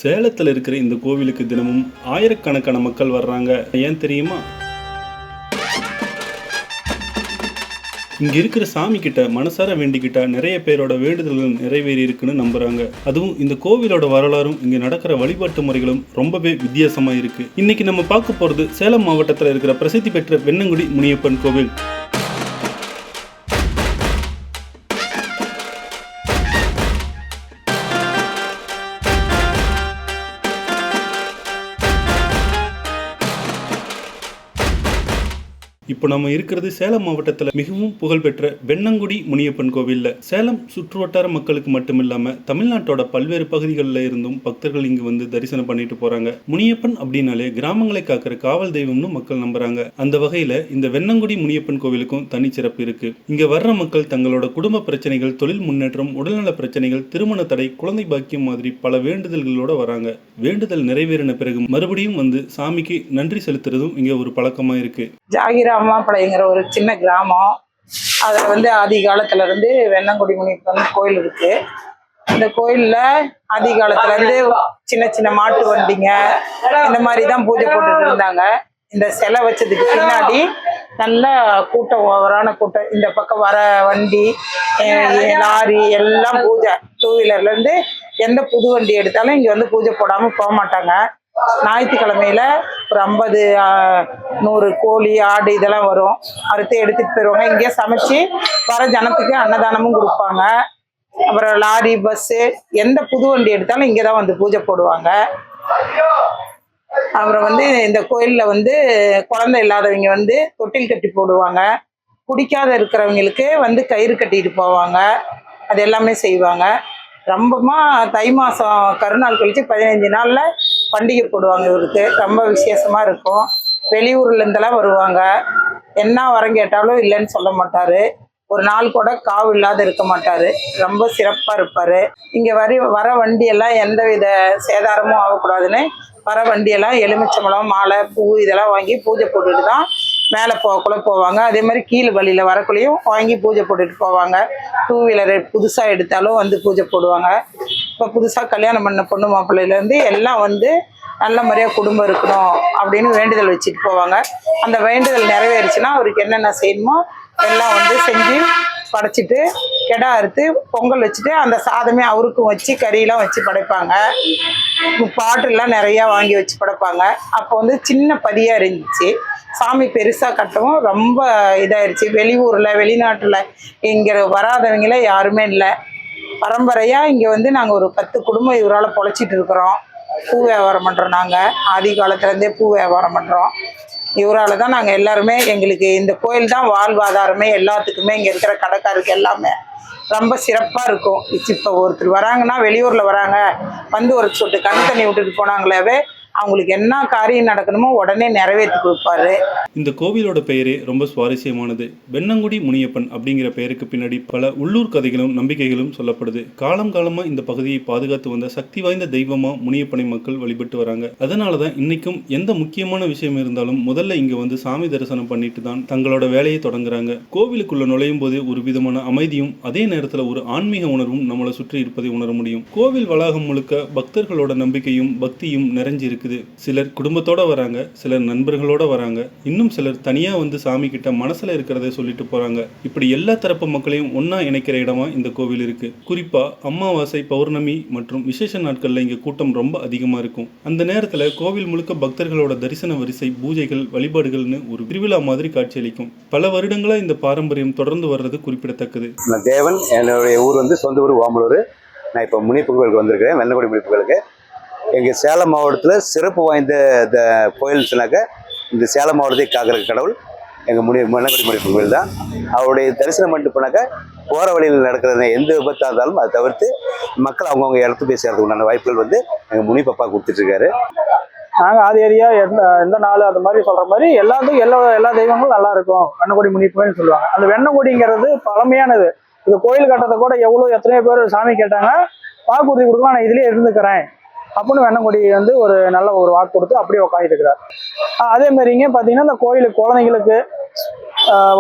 சேலத்தில் இருக்கிற இந்த கோவிலுக்கு தினமும் ஆயிரக்கணக்கான மக்கள் வர்றாங்க. ஏன் தெரியுமா? இங்க இருக்கிற சாமி கிட்ட மனசார வேண்டிக்கிட்டா நிறைய பேரோட வேண்டுதல்கள் நிறைவேறி இருக்குன்னு நம்புறாங்க. அதுவும் இந்த கோவிலோட வரலாறும் இங்க நடக்கிற வழிபாட்டு முறைகளும் ரொம்பவே வித்தியாசமா இருக்கு. இன்னைக்கு நம்ம பார்க்க போறது சேலம் மாவட்டத்தில் இருக்கிற பிரசித்தி பெற்ற வெண்ணங்குடி முனியப்பன் கோவில். இப்போ நம்ம இருக்கிறது சேலம் மாவட்டத்தில் மிகவும் புகழ்பெற்ற வெண்ணங்குடி முனியப்பன் கோவில்ல. சேலம் சுற்றுவட்டார மக்களுக்கு மட்டும் இல்லாம தமிழ்நாட்டோட பல்வேறு பகுதிகளில் இருந்தும் பக்தர்கள் இங்கு வந்து தரிசனம் பண்ணிட்டு போறாங்க. முனியப்பன் அப்படின்னாலே கிராமங்களை காக்கிற காவல் தெய்வம்னு மக்கள் நம்புறாங்க. அந்த வகையில இந்த வெண்ணங்குடி முனியப்பன் கோவிலுக்கும் தனிச்சிறப்பு இருக்கு. இங்க வர்ற மக்கள் தங்களோட குடும்ப பிரச்சனைகள், தொழில் முன்னேற்றம், உடல்நல பிரச்சனைகள், திருமண தடை, குழந்தை பாக்கியம் மாதிரி பல வேண்டுதல்களோட வராங்க. வேண்டுதல் நிறைவேறின பிறகு மறுபடியும் வந்து சாமிக்கு நன்றி செலுத்துறதும் இங்க ஒரு பழக்கமா இருக்கு. அம்மாப்பாளையங்கிற ஒரு சின்ன கிராமம். அதில் வந்து ஆதி காலத்துல இருந்து வெண்ணங்குடி முனியப்பன் கோயில் இருக்கு. இந்த கோயில்ல ஆதி காலத்துல இருந்து சின்ன சின்ன மாட்டு வண்டிங்க இந்த மாதிரி தான் பூஜை போட்டுட்டு இருந்தாங்க. இந்த சிலை வச்சதுக்கு பின்னாடி நல்ல கூட்டம், ஓவரான கூட்டம். இந்த பக்கம் வர வண்டி, லாரி எல்லாம் பூஜை. டூ வீலர்ல இருந்து எந்த புது வண்டி எடுத்தாலும் இங்க வந்து பூஜை போடாம போக மாட்டாங்க. ஞாயிற்றுக்கிழமையில ஒரு 50 100 கோழி, ஆடு இதெல்லாம் வரும். அறுத்து எடுத்துட்டு போயிடுவாங்க. இங்கே சமைச்சு வர ஜனத்துக்கு அன்னதானமும் கொடுப்பாங்க. அப்புறம் லாரி, பஸ்ஸு எந்த புது வண்டி எடுத்தாலும் இங்கே தான் வந்து பூஜை போடுவாங்க. அப்புறம் வந்து இந்த கோயிலில் வந்து குழந்தை இல்லாதவங்க வந்து தொட்டில் கட்டி போடுவாங்க. குடிக்காத இருக்கிறவங்களுக்கு வந்து கயிறு கட்டிட்டு போவாங்க. அது எல்லாமே செய்வாங்க. ரொம்பமா தை மாதம் கருநாள் கழிச்சு 15 நாளில் பண்டிகை போடுவாங்க. இவருக்கு ரொம்ப விசேஷமா இருக்கும். வெளியூர்ல இருந்தெல்லாம் வருவாங்க. என்ன வரம் கேட்டாலும் இல்லைன்னு சொல்ல மாட்டாரு. ஒரு நாள் கூட காவு இல்லாத இருக்க மாட்டாரு. ரொம்ப சிறப்பா இருப்பாரு. இங்க வர வண்டியெல்லாம் எந்த வித சேதாரமும் ஆகக்கூடாதுன்னு வர வண்டியெல்லாம் எலுமிச்சம்பழம், மாலை, பூ இதெல்லாம் வாங்கி பூஜை போட்டுட்டு தான் மேலே போவாங்க. அதே மாதிரி கீழ் வழியில் வரக்குள்ளேயும் வாங்கி பூஜை போட்டுட்டு போவாங்க. 2 வீலர் புதுசாக எடுத்தாலும் வந்து பூஜை போடுவாங்க. இப்போ புதுசாக கல்யாணம் பண்ண பொண்ணு மாப்பிள்ளையிலேருந்து எல்லாம் வந்து நல்ல முறையாக குடும்பம் இருக்கணும் அப்படின்னு வேண்டுதல் வச்சுட்டு போவாங்க. அந்த வேண்டுதல் நிறைவேறிச்சுன்னா அவருக்கு என்னென்ன செய்யணுமோ எல்லாம் வந்து செஞ்சு படைச்சிட்டு கெடா அறுத்து பொங்கல் வச்சுட்டு அந்த சாதமே அவருக்கும் வச்சு கறியெல்லாம் வச்சு படைப்பாங்க. பாட்டுலாம் நிறையா வாங்கி வச்சு படைப்பாங்க. அப்போ வந்து சின்ன பதியாக இருந்துச்சு. சாமி பெருசாக கட்டவும் ரொம்ப இதாகிடுச்சு. வெளியூரில், வெளிநாட்டில் இங்கே வராதவங்கள யாருமே இல்லை. பரம்பரையாக இங்கே வந்து நாங்கள் ஒரு 10 குடும்பம் இவரால் பொழைச்சிட்டு இருக்கிறோம். பூ வியாபாரம் பண்ணுறோம். நாங்கள் ஆதி காலத்துலேருந்தே பூ வியாபாரம் பண்ணுறோம். இவரால் தான் நாங்கள் எல்லாருமே, எங்களுக்கு இந்த கோயில் தான் வாழ்வாதாரமே. எல்லாத்துக்குமே இங்கே இருக்கிற கடைக்காருக்கு எல்லாமே ரொம்ப சிறப்பாக இருக்கும். இப்போ ஒருத்தர் வராங்கன்னா, வெளியூரில் வராங்க, வந்து ஒரு சொட்டு கண் தண்ணி விட்டுட்டு போனாங்களாவே அவங்களுக்கு என்ன காரியம் நடக்கணுமோ உடனே நிறைவேற்றி கொடுப்பாரு. இந்த கோவிலோட பெயரே ரொம்ப சுவாரஸ்யமானது. வெண்ணங்குடி முனியப்பன் அப்படிங்கிற பெயருக்கு பின்னாடி பல உள்ளூர் கதைகளும் நம்பிக்கைகளும் சொல்லப்படுது. காலம் காலமா இந்த பகுதியை பாதுகாத்து வந்த சக்தி வாய்ந்த தெய்வமா முனியப்பனை மக்கள் வழிபட்டு வராங்க. அதனாலதான் இன்னைக்கும் எந்த முக்கியமான விஷயம் இருந்தாலும் முதல்ல இங்க வந்து சாமி தரிசனம் பண்ணிட்டு தான் தங்களோட வேலையை தொடங்குறாங்க. கோவிலுக்குள்ள நுழையும் போது ஒரு விதமான அமைதியும் அதே நேரத்துல ஒரு ஆன்மீக உணர்வும் நம்மளை சுற்றி இருப்பதை உணர முடியும். கோவில் வளாகம் முழுக்க பக்தர்களோட நம்பிக்கையும் பக்தியும் நிறைஞ்சிருக்கு. சிலர் குடும்பத்தோட வராங்க, சிலர் நண்பர்களோட வராங்க, இன்னும் சிலர் தனியா வந்து சாமி கிட்ட மனசுல இருக்கிறத சொல்லிட்டு போறாங்க. இப்படி எல்லா தரப்பு மக்களையும் ஒன்னா இணைக்கிற இடமா இந்த கோவில் இருக்கு. குறிப்பா அமாவாசை, பௌர்ணமி மற்றும் விசேஷ நாட்கள்ல இங்க கூட்டம் ரொம்ப அதிகமா இருக்கும். அந்த நேரத்துல கோவில் முழுக்க பக்தர்களோட தரிசன வரிசை, பூஜைகள், வழிபாடுகள்னு ஒரு திருவிழா மாதிரி காட்சியளிக்கும். பல வருடங்களா இந்த பாரம்பரியம் தொடர்ந்து வர்றது குறிப்பிடத்தக்கது. தேவன், என்னுடைய ஊர் வந்து சொந்த ஊர் ஓமலூர். நான் இப்போ முனியப்பன் கோயிலுக்கு வந்திருக்கிறேன். வெண்ணங்குடி முனியப்பன் கோயிலுக்கு. எங்கள் சேலம் மாவட்டத்தில் சிறப்பு வாய்ந்த இந்த கோயில் சொன்னாக்க, இந்த சேலம் மாவட்டத்தை காக்கிற கடவுள் எங்கள் வெண்ணங்குடி முனியப்பன் கோயில் தான். அவருடைய தரிசனம் பண்ணிட்டு போனாக்கா போகிற வழியில் நடக்கிற எந்த விபத்தாக இருந்தாலும் அதை தவிர்த்து மக்கள் அவங்கவுங்க இடத்து போய் சேர்றதுக்கு உண்டான வாய்ப்புகள் வந்து எங்கள் முனிப்பப்பா கொடுத்துட்ருக்காரு. நாங்கள் ஆதி ஏரியா எந்த நாள் அது மாதிரி சொல்கிற மாதிரி எல்லா தெய்வங்களும் நல்லா இருக்கும். வெண்ணங்குடி முனியப்பன் சொல்லுவாங்க. அந்த வெண்ணங்குடிங்கிறது பழமையானது. இந்த கோயில் கட்டத்தை கூட எத்தனையோ பேர் சாமி கேட்டாங்க, வாக்குறுதி கொடுக்கலாம், நான் இதுலேயே இருந்துக்கிறேன் அப்படின்னு வெண்ணங்குடி வந்து ஒரு நல்ல ஒரு வாக்கு கொடுத்து அப்படியே உட்காந்துட்டு இருக்கிறார். அதே மாதிரிங்க பார்த்தீங்கன்னா, இந்த கோயிலுக்கு குழந்தைங்களுக்கு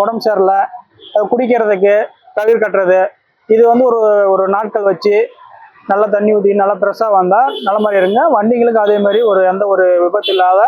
உடம்பு சரியில்லை, குடிக்கிறதுக்கு கயிறு கட்டுறது, இது வந்து ஒரு நாட்கள் வச்சு நல்லா தண்ணி ஊற்றி நல்லா ஃப்ரெஷ்ஷாக வந்தால் நல்ல மாதிரி இருங்க. வண்டிகளுக்கு அதே மாதிரி எந்த ஒரு விபத்து இல்லாத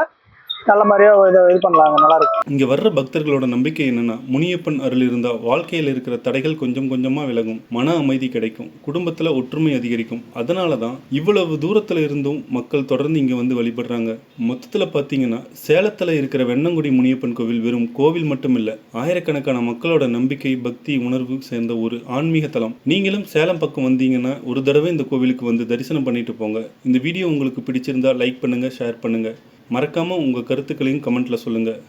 நல்ல மாதிரியாக இது பண்ணலாங்க, நல்லாயிருக்கும். இங்கே வர்ற பக்தர்களோட நம்பிக்கை என்னன்னா, முனியப்பன் அருள் இருந்தால் வாழ்க்கையில் இருக்கிற தடைகள் கொஞ்சம் கொஞ்சமாக விலகும், மன அமைதி கிடைக்கும், குடும்பத்தில் ஒற்றுமை அதிகரிக்கும். அதனால தான் இவ்வளவு தூரத்தில் இருந்தும் மக்கள் தொடர்ந்து இங்கே வந்து வழிபடுறாங்க. மொத்தத்தில் பார்த்தீங்கன்னா சேலத்தில் இருக்கிற வெண்ணங்குடி முனியப்பன் கோவில் வெறும் கோவில் மட்டும் இல்லை, ஆயிரக்கணக்கான மக்களோட நம்பிக்கை, பக்தி, உணர்வு சேர்ந்த ஒரு ஆன்மீக தலம். நீங்களும் சேலம் பக்கம் வந்தீங்கன்னா ஒரு தடவை இந்த கோவிலுக்கு வந்து தரிசனம் பண்ணிட்டு போங்க. இந்த வீடியோ உங்களுக்கு பிடிச்சிருந்தா லைக் பண்ணுங்கள், ஷேர் பண்ணுங்கள். மறக்காமல் உங்கள் கருத்துக்களையும் கமெண்ட்டில் சொல்லுங்கள்.